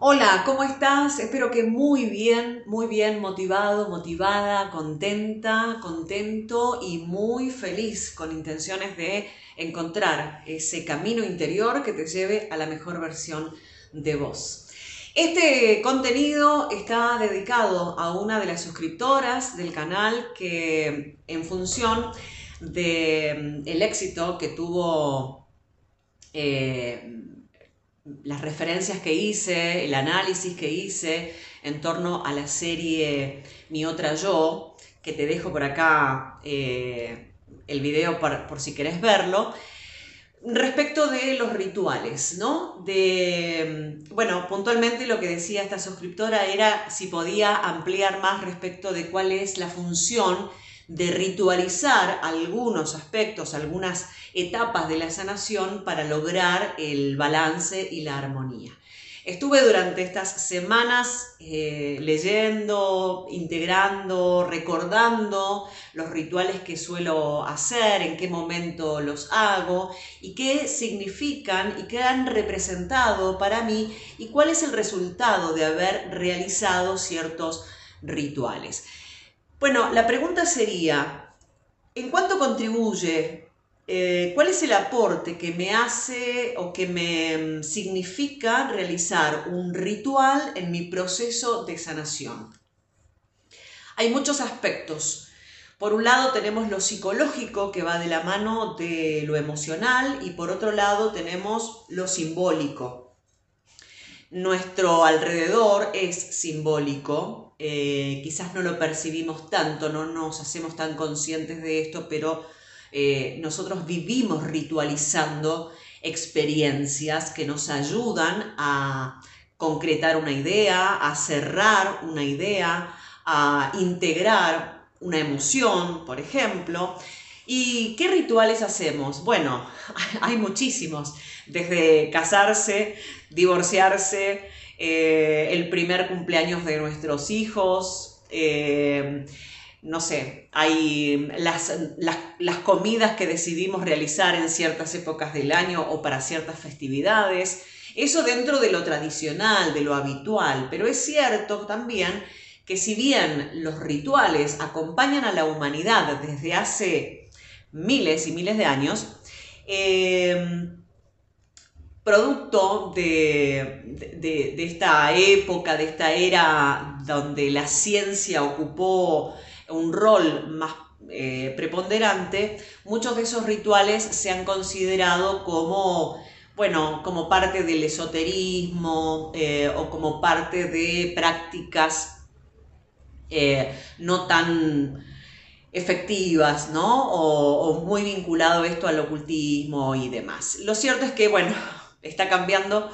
Hola, ¿cómo estás? Espero que muy bien, motivado, motivada, contenta, contento y muy feliz, con intenciones de encontrar ese camino interior que te lleve a la mejor versión de vos. Este contenido está dedicado a una de las suscriptoras del canal que, en función de el éxito que tuvo eh, las referencias que hice, el análisis que hice en torno a la serie Mi Otra Yo, que te dejo por acá el video por si querés verlo, respecto de los rituales, ¿no? Bueno, puntualmente lo que decía esta suscriptora era si podía ampliar más respecto de cuál es la función de ritualizar algunos aspectos, algunas etapas de la sanación para lograr el balance y la armonía. Estuve durante estas semanas leyendo, integrando, recordando los rituales que suelo hacer, en qué momento los hago y qué significan y qué han representado para mí y cuál es el resultado de haber realizado ciertos rituales. Bueno, la pregunta sería, ¿en cuánto contribuye? ¿Cuál es el aporte que me hace o que me significa realizar un ritual en mi proceso de sanación? Hay muchos aspectos. Por un lado tenemos lo psicológico, que va de la mano de lo emocional, y por otro lado tenemos lo simbólico. Nuestro alrededor es simbólico, quizás no lo percibimos tanto, no nos hacemos tan conscientes de esto, pero nosotros vivimos ritualizando experiencias que nos ayudan a concretar una idea, a cerrar una idea, a integrar una emoción, por ejemplo. ¿Y qué rituales hacemos? Bueno, hay muchísimos, desde casarse, divorciarse, el primer cumpleaños de nuestros hijos, no sé, hay las comidas que decidimos realizar en ciertas épocas del año o para ciertas festividades. Eso dentro de lo tradicional, de lo habitual, pero es cierto también que si bien los rituales acompañan a la humanidad desde hace miles y miles de años, producto de esta época, de esta era donde la ciencia ocupó un rol más preponderante, muchos de esos rituales se han considerado como, bueno, como parte del esoterismo o como parte de prácticas no tan efectivas, ¿no? O muy vinculado esto al ocultismo y demás. Lo cierto es que, bueno, está cambiando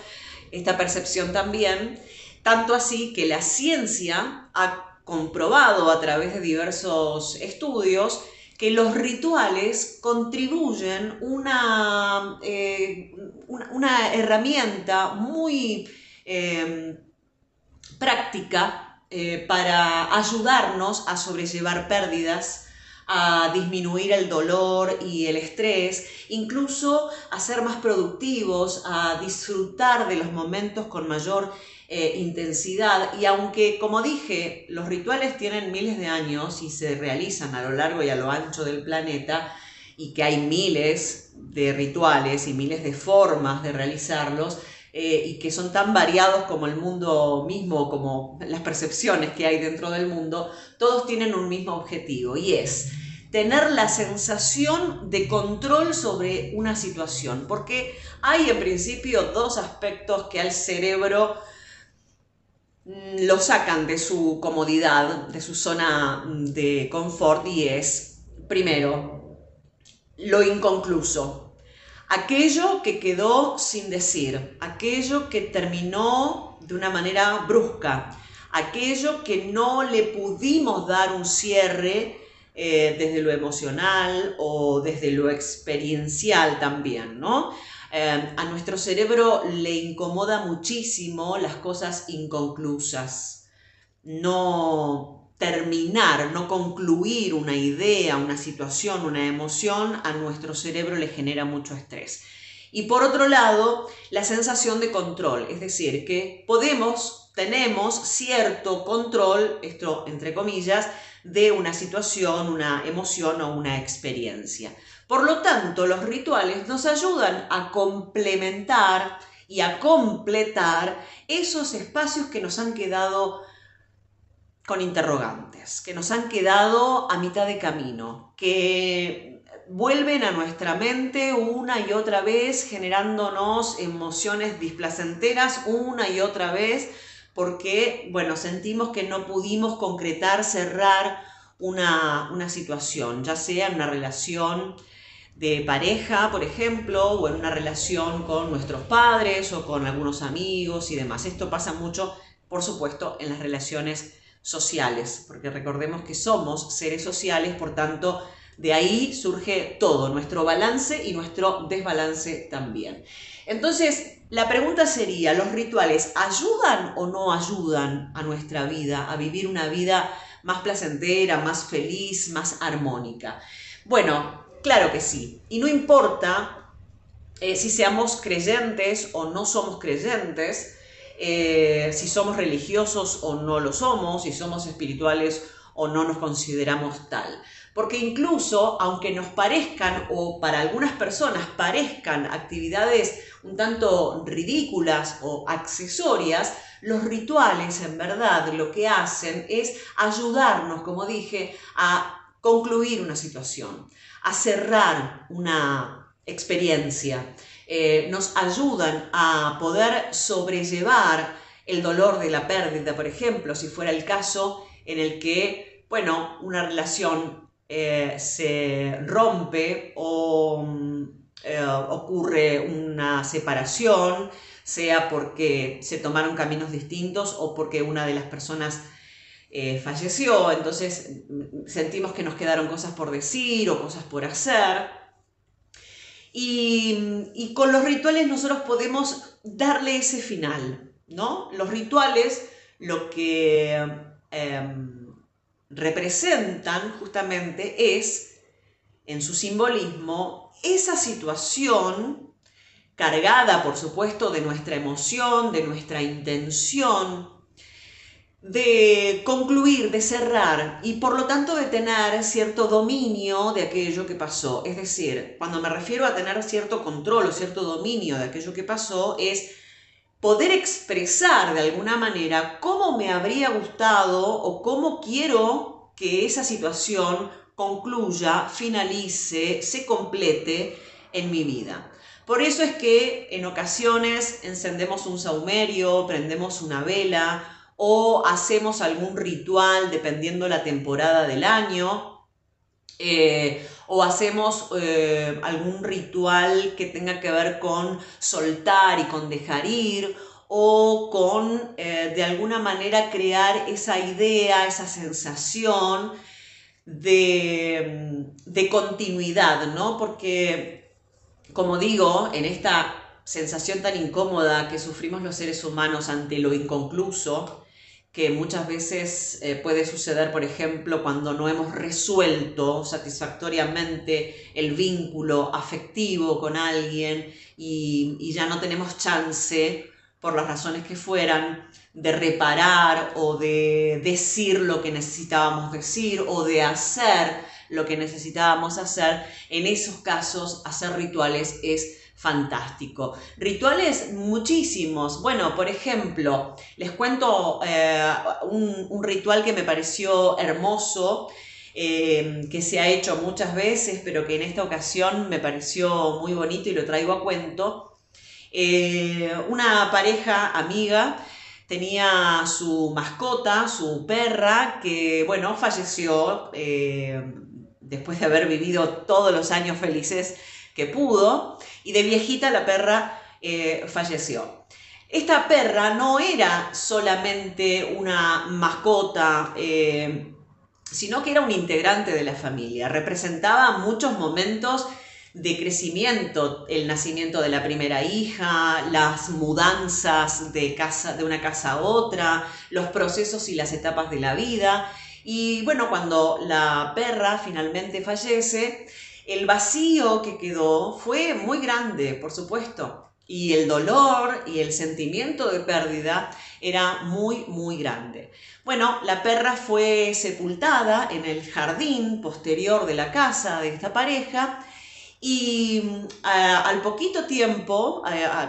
esta percepción también, tanto así que la ciencia ha comprobado a través de diversos estudios que los rituales contribuyen una herramienta muy práctica para ayudarnos a sobrellevar pérdidas, a disminuir el dolor y el estrés, incluso a ser más productivos, a disfrutar de los momentos con mayor intensidad. Y aunque, como dije, los rituales tienen miles de años y se realizan a lo largo y a lo ancho del planeta, y que hay miles de rituales y miles de formas de realizarlos, y que son tan variados como el mundo mismo, como las percepciones que hay dentro del mundo, todos tienen un mismo objetivo, y es tener la sensación de control sobre una situación, porque hay en principio dos aspectos que al cerebro lo sacan de su comodidad, de su zona de confort, y es, primero, lo inconcluso. Aquello que quedó sin decir, aquello que terminó de una manera brusca, aquello que no le pudimos dar un cierre desde lo emocional o desde lo experiencial también, ¿no? A nuestro cerebro le incomoda muchísimo las cosas inconclusas. No terminar, no concluir una idea, una situación, una emoción, a nuestro cerebro le genera mucho estrés. Y por otro lado, la sensación de control, es decir, que tenemos cierto control, esto entre comillas, de una situación, una emoción o una experiencia. Por lo tanto, los rituales nos ayudan a complementar y a completar esos espacios que nos han quedado con interrogantes, que nos han quedado a mitad de camino, que vuelven a nuestra mente una y otra vez, generándonos emociones displacenteras una y otra vez, porque, bueno, sentimos que no pudimos concretar, cerrar una situación, ya sea en una relación de pareja, por ejemplo, o en una relación con nuestros padres o con algunos amigos y demás. Esto pasa mucho, por supuesto, en las relaciones sociales, porque recordemos que somos seres sociales, por tanto, de ahí surge todo, nuestro balance y nuestro desbalance también. Entonces, la pregunta sería, ¿los rituales ayudan o no ayudan a nuestra vida, a vivir una vida más placentera, más feliz, más armónica? Bueno, claro que sí. Y no importa si seamos creyentes o no somos creyentes, si somos religiosos o no lo somos, si somos espirituales o no nos consideramos tal. Porque incluso, aunque nos parezcan, o para algunas personas parezcan actividades un tanto ridículas o accesorias, los rituales en verdad lo que hacen es ayudarnos, como dije, a concluir una situación, a cerrar una experiencia. Nos ayudan a poder sobrellevar el dolor de la pérdida, por ejemplo, si fuera el caso en el que, bueno, una relación se rompe o ocurre una separación, sea porque se tomaron caminos distintos o porque una de las personas falleció, entonces sentimos que nos quedaron cosas por decir o cosas por hacer. Y con los rituales nosotros podemos darle ese final, ¿no? Los rituales lo que representan justamente es, en su simbolismo, esa situación cargada, por supuesto, de nuestra emoción, de nuestra intención, de concluir, de cerrar y por lo tanto de tener cierto dominio de aquello que pasó. Es decir, cuando me refiero a tener cierto control o cierto dominio de aquello que pasó, es poder expresar de alguna manera cómo me habría gustado o cómo quiero que esa situación concluya, finalice, se complete en mi vida. Por eso es que en ocasiones encendemos un saumerio, prendemos una vela o hacemos algún ritual dependiendo la temporada del año, o hacemos algún ritual que tenga que ver con soltar y con dejar ir, o con de alguna manera crear esa idea, esa sensación de continuidad, ¿no? Porque, como digo, en esta sensación tan incómoda que sufrimos los seres humanos ante lo inconcluso, que muchas veces puede suceder, por ejemplo, cuando no hemos resuelto satisfactoriamente el vínculo afectivo con alguien y ya no tenemos chance, por las razones que fueran, de reparar o de decir lo que necesitábamos decir o de hacer lo que necesitábamos hacer. En esos casos, hacer rituales es fantástico. Rituales muchísimos. Bueno, por ejemplo, les cuento un ritual que me pareció hermoso, que se ha hecho muchas veces, pero que en esta ocasión me pareció muy bonito y lo traigo a cuento. Una pareja amiga tenía su mascota, su perra, que, bueno, falleció después de haber vivido todos los años felices que pudo, y de viejita la perra falleció. Esta perra no era solamente una mascota, sino que era un integrante de la familia. Representaba muchos momentos de crecimiento, el nacimiento de la primera hija, las mudanzas de una casa a otra, los procesos y las etapas de la vida. Y bueno, cuando la perra finalmente fallece, El vacío que quedó fue muy grande, por supuesto, y el dolor y el sentimiento de pérdida era muy, muy grande. Bueno, la perra fue sepultada en el jardín posterior de la casa de esta pareja y al poquito tiempo,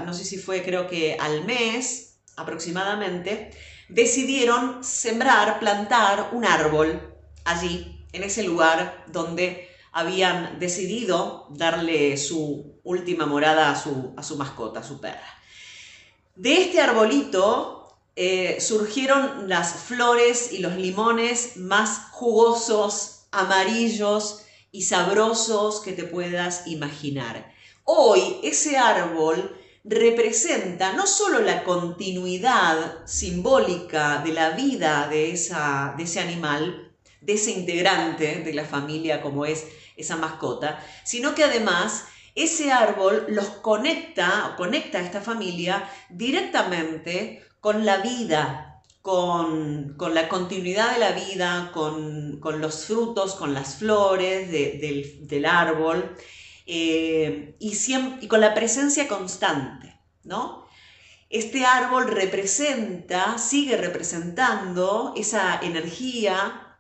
no sé si fue, creo que al mes aproximadamente, decidieron sembrar, plantar un árbol allí, en ese lugar donde habían decidido darle su última morada a su mascota, a su perra. De este arbolito surgieron las flores y los limones más jugosos, amarillos y sabrosos que te puedas imaginar. Hoy ese árbol representa no solo la continuidad simbólica de la vida de ese animal, de ese integrante de la familia como es esa mascota, sino que además ese árbol los conecta a esta familia directamente con la vida, con la continuidad de la vida, con los frutos, con las flores del árbol y con la presencia constante, ¿no? Este árbol sigue representando esta energía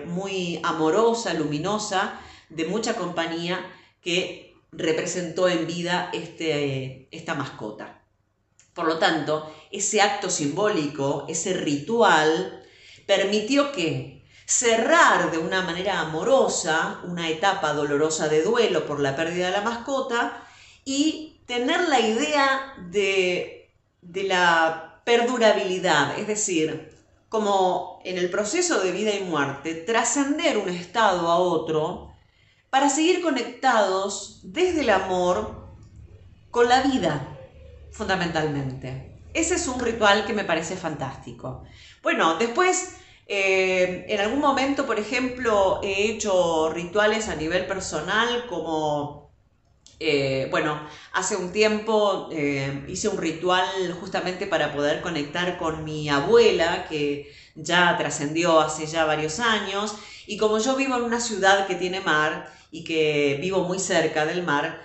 muy amorosa, luminosa, de mucha compañía que representó en vida esta mascota. Por lo tanto, ese acto simbólico, ese ritual, permitió que cerrar de una manera amorosa una etapa dolorosa de duelo por la pérdida de la mascota y tener la idea de la perdurabilidad, es decir, como en el proceso de vida y muerte, trascender un estado a otro para seguir conectados desde el amor con la vida, fundamentalmente. Ese es un ritual que me parece fantástico. Bueno, después, en algún momento, por ejemplo, he hecho rituales a nivel personal como bueno, hace un tiempo hice un ritual justamente para poder conectar con mi abuela, que ya trascendió hace ya varios años, y como yo vivo en una ciudad que tiene mar y que vivo muy cerca del mar,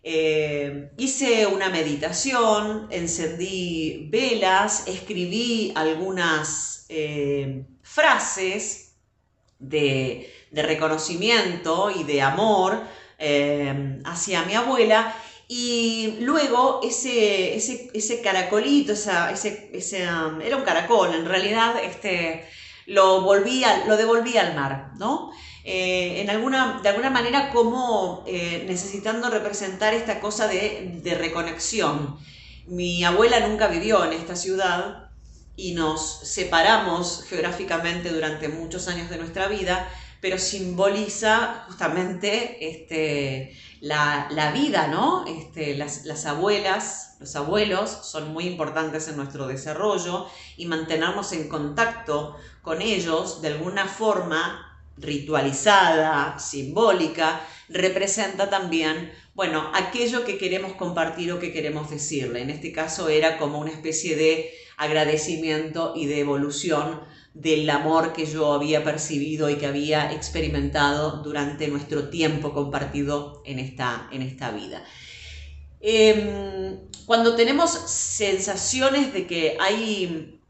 hice una meditación, encendí velas, escribí algunas frases de reconocimiento y de amor hacia mi abuela, y luego ese caracolito, era un caracol en realidad, lo devolví al mar, ¿no? De alguna manera como necesitando representar esta cosa de reconexión. Mi abuela nunca vivió en esta ciudad y nos separamos geográficamente durante muchos años de nuestra vida, pero simboliza justamente la vida, ¿no? Las abuelas, los abuelos son muy importantes en nuestro desarrollo y mantenernos en contacto con ellos de alguna forma ritualizada, simbólica, representa también, bueno, aquello que queremos compartir o que queremos decirle. En este caso era como una especie de agradecimiento y de evolución del amor que yo había percibido y que había experimentado durante nuestro tiempo compartido en esta vida. Cuando tenemos sensaciones de que hay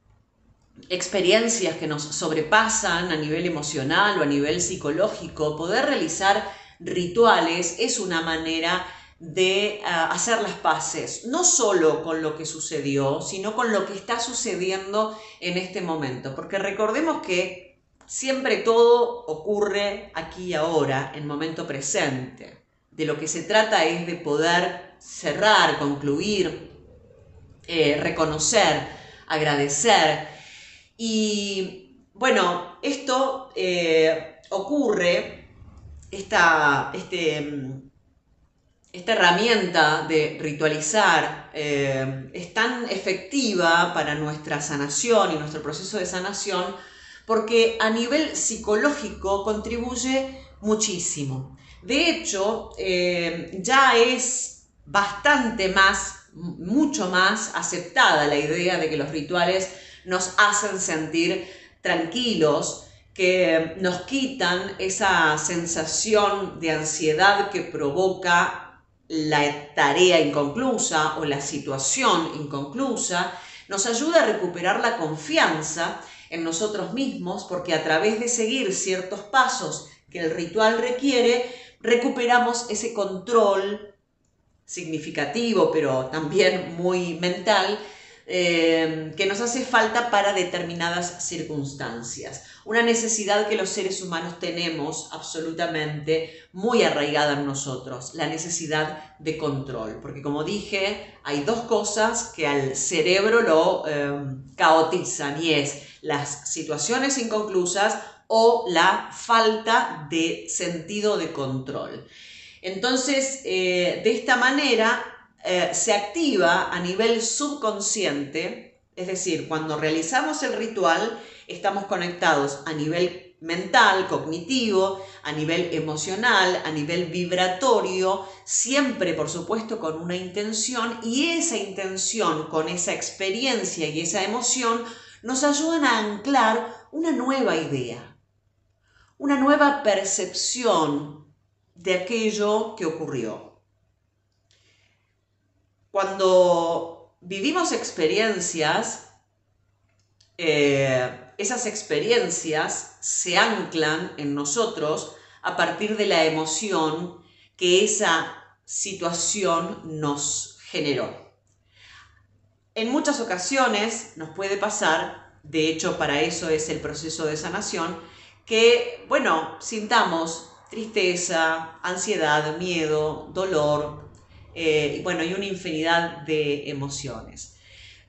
experiencias que nos sobrepasan a nivel emocional o a nivel psicológico, poder realizar rituales es una manera de hacer las paces, no solo con lo que sucedió, sino con lo que está sucediendo en este momento. Porque recordemos que siempre todo ocurre aquí y ahora, en momento presente. De lo que se trata es de poder cerrar, concluir, reconocer, agradecer. Y bueno, esto ocurre, esta herramienta de ritualizar es tan efectiva para nuestra sanación y nuestro proceso de sanación porque a nivel psicológico contribuye muchísimo. De hecho, ya es mucho más aceptada la idea de que los rituales nos hacen sentir tranquilos, que nos quitan esa sensación de ansiedad que provoca la tarea inconclusa o la situación inconclusa, nos ayuda a recuperar la confianza en nosotros mismos, porque a través de seguir ciertos pasos que el ritual requiere, recuperamos ese control significativo, pero también muy mental, que nos hace falta para determinadas circunstancias. Una necesidad que los seres humanos tenemos absolutamente muy arraigada en nosotros, la necesidad de control. Porque como dije, hay dos cosas que al cerebro lo caotizan, y es las situaciones inconclusas o la falta de sentido de control. Entonces, de esta manera se activa a nivel subconsciente, es decir, cuando realizamos el ritual, estamos conectados a nivel mental, cognitivo, a nivel emocional, a nivel vibratorio, siempre, por supuesto, con una intención, y esa intención, con esa experiencia y esa emoción, nos ayudan a anclar una nueva idea, una nueva percepción de aquello que ocurrió. Cuando vivimos experiencias, esas experiencias se anclan en nosotros a partir de la emoción que esa situación nos generó. En muchas ocasiones nos puede pasar, de hecho para eso es el proceso de sanación, que, sintamos tristeza, ansiedad, miedo, dolor, y una infinidad de emociones.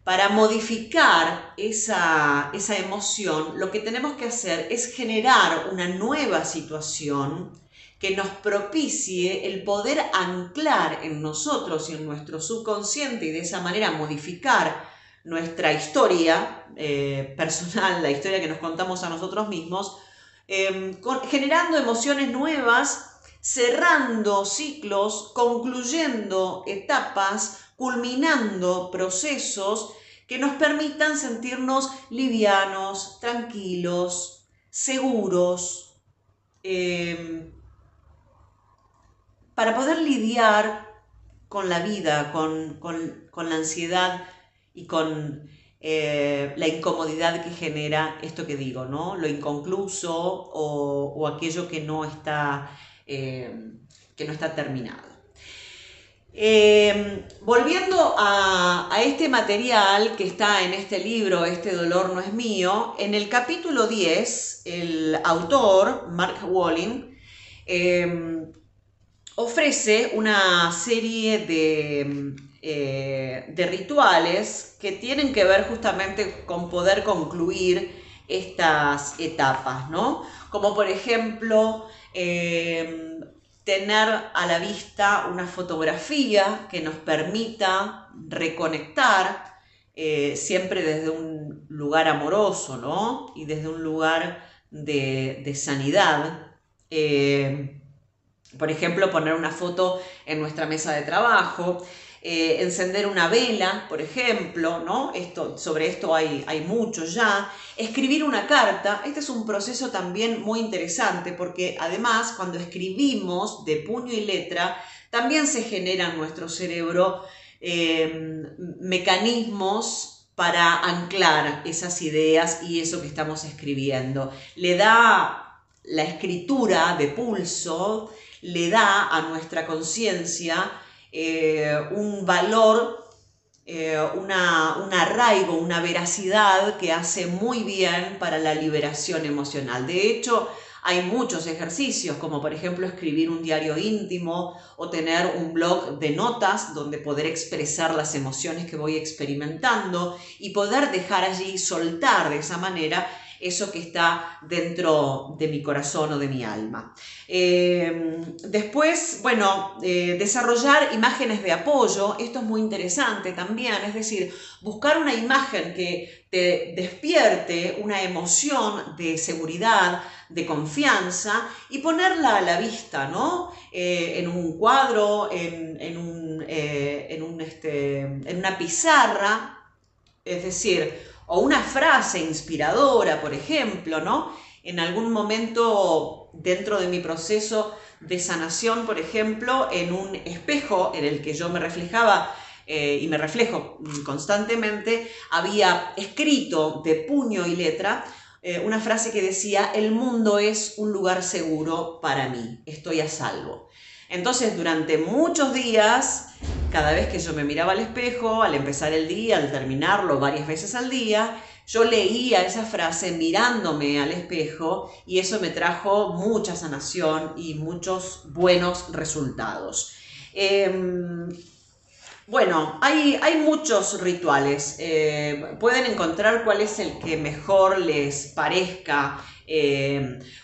Para modificar esa emoción, lo que tenemos que hacer es generar una nueva situación que nos propicie el poder anclar en nosotros y en nuestro subconsciente, y de esa manera modificar nuestra historia personal, la historia que nos contamos a nosotros mismos, generando emociones nuevas, cerrando ciclos, concluyendo etapas, culminando procesos que nos permitan sentirnos livianos, tranquilos, seguros, para poder lidiar con la vida, con la ansiedad y con la incomodidad que genera esto que digo, ¿no? Lo inconcluso o aquello que no está terminado. Volviendo a este material que está en este libro, Este dolor no es mío, en el capítulo 10, el autor, Mark Walling, ofrece una serie de rituales que tienen que ver justamente con poder concluir estas etapas, ¿no? Como por ejemplo, tener a la vista una fotografía que nos permita reconectar, siempre desde un lugar amoroso, ¿no? Y desde un lugar de sanidad. Por ejemplo, poner una foto en nuestra mesa de trabajo, encender una vela, por ejemplo, ¿no? Sobre esto hay mucho ya. Escribir una carta, este es un proceso también muy interesante, porque además cuando escribimos de puño y letra, también se genera en nuestro cerebro mecanismos para anclar esas ideas y eso que estamos escribiendo. Le da la escritura de pulso, le da a nuestra conciencia un valor, un arraigo, una veracidad que hace muy bien para la liberación emocional. De hecho, hay muchos ejercicios, como por ejemplo escribir un diario íntimo o tener un blog de notas donde poder expresar las emociones que voy experimentando y poder dejar allí, soltar de esa manera eso que está dentro de mi corazón o de mi alma. Después, desarrollar imágenes de apoyo, esto es muy interesante también, es decir, buscar una imagen que te despierte una emoción de seguridad, de confianza, y ponerla a la vista, ¿no? En un cuadro, en una pizarra, es decir, o una frase inspiradora, por ejemplo, ¿no? en algún momento dentro de mi proceso de sanación, por ejemplo, en un espejo en el que yo me reflejaba y me reflejo constantemente, había escrito de puño y letra una frase que decía: el mundo es un lugar seguro para mí, estoy a salvo. Entonces, durante muchos días, cada vez que yo me miraba al espejo, al empezar el día, al terminarlo varias veces al día, yo leía esa frase mirándome al espejo y eso me trajo mucha sanación y muchos buenos resultados. Bueno, hay muchos rituales. Pueden encontrar cuál es el que mejor les parezca.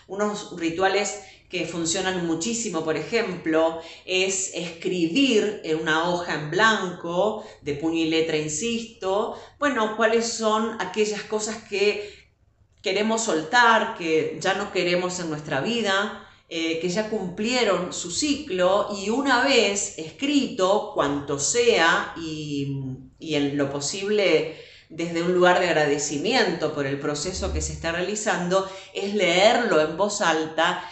Unos rituales que funcionan muchísimo, por ejemplo, es escribir en una hoja en blanco, de puño y letra, insisto, bueno, cuáles son aquellas cosas que queremos soltar, que ya no queremos en nuestra vida, que ya cumplieron su ciclo, y una vez escrito, cuanto sea, y en lo posible desde un lugar de agradecimiento por el proceso que se está realizando, es leerlo en voz alta,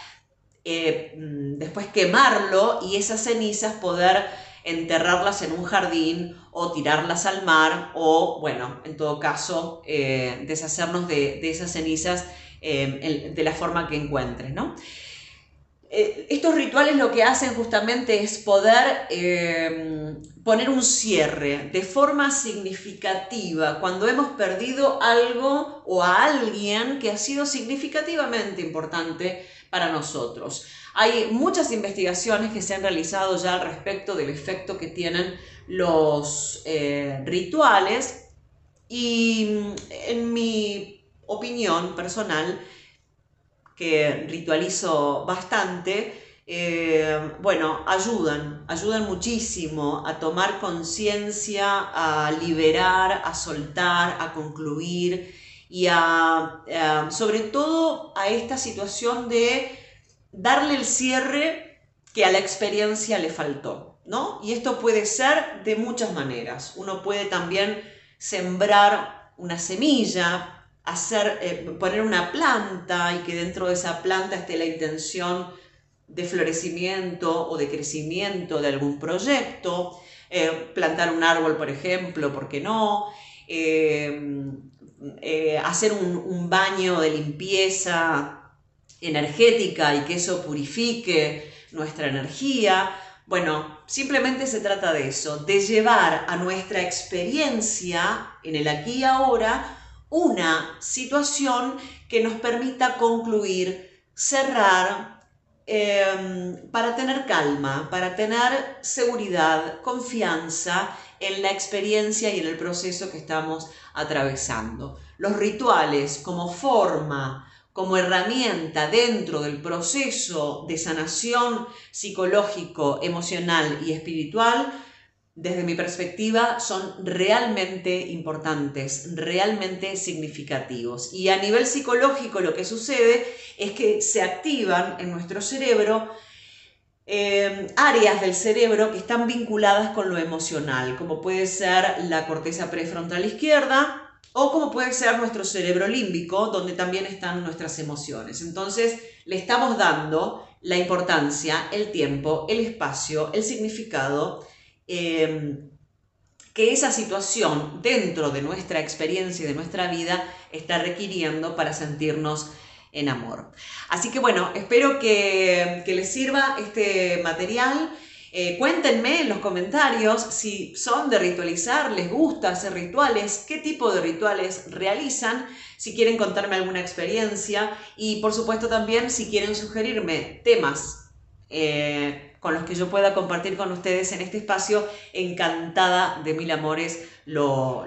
después quemarlo y esas cenizas poder enterrarlas en un jardín o tirarlas al mar o, bueno, en todo caso, deshacernos de esas cenizas de la forma que encuentres, ¿no? Estos rituales lo que hacen justamente es poder poner un cierre de forma significativa cuando hemos perdido algo o a alguien que ha sido significativamente importante para nosotros. Hay muchas investigaciones que se han realizado ya al respecto del efecto que tienen los rituales, y en mi opinión personal, que ritualizo bastante, bueno, ayudan muchísimo a tomar conciencia, a liberar, a soltar, a concluir y sobre todo a esta situación de darle el cierre que a la experiencia le faltó, ¿no? Y esto puede ser de muchas maneras. Uno puede también sembrar una semilla, poner una planta y que dentro de esa planta esté la intención de florecimiento o de crecimiento de algún proyecto, plantar un árbol, por ejemplo, ¿por qué no? Hacer un baño de limpieza energética y que eso purifique nuestra energía. Bueno, simplemente se trata de eso, de llevar a nuestra experiencia en el aquí y ahora una situación que nos permita concluir, cerrar, para tener calma, para tener seguridad, confianza en la experiencia y en el proceso que estamos atravesando. Los rituales como forma, como herramienta dentro del proceso de sanación psicológico, emocional y espiritual, desde mi perspectiva, son realmente importantes, realmente significativos. Y a nivel psicológico lo que sucede es que se activan en nuestro cerebro áreas del cerebro que están vinculadas con lo emocional, como puede ser la corteza prefrontal izquierda o como puede ser nuestro cerebro límbico, donde también están nuestras emociones. Entonces, le estamos dando la importancia, el tiempo, el espacio, el significado que esa situación dentro de nuestra experiencia y de nuestra vida está requiriendo para sentirnos en amor. Así que bueno, espero que les sirva este material. Cuéntenme en los comentarios si son de ritualizar, les gusta hacer rituales, qué tipo de rituales realizan, si quieren contarme alguna experiencia y por supuesto también si quieren sugerirme temas con los que yo pueda compartir con ustedes en este espacio, encantada de mil amores lo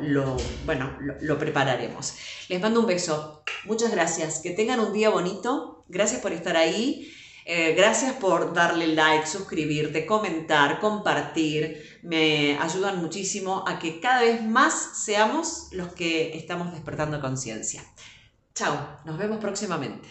prepararemos. Les mando un beso, muchas gracias, que tengan un día bonito, gracias por estar ahí, gracias por darle like, suscribirte, comentar, compartir, me ayudan muchísimo a que cada vez más seamos los que estamos despertando conciencia. Chao, nos vemos próximamente.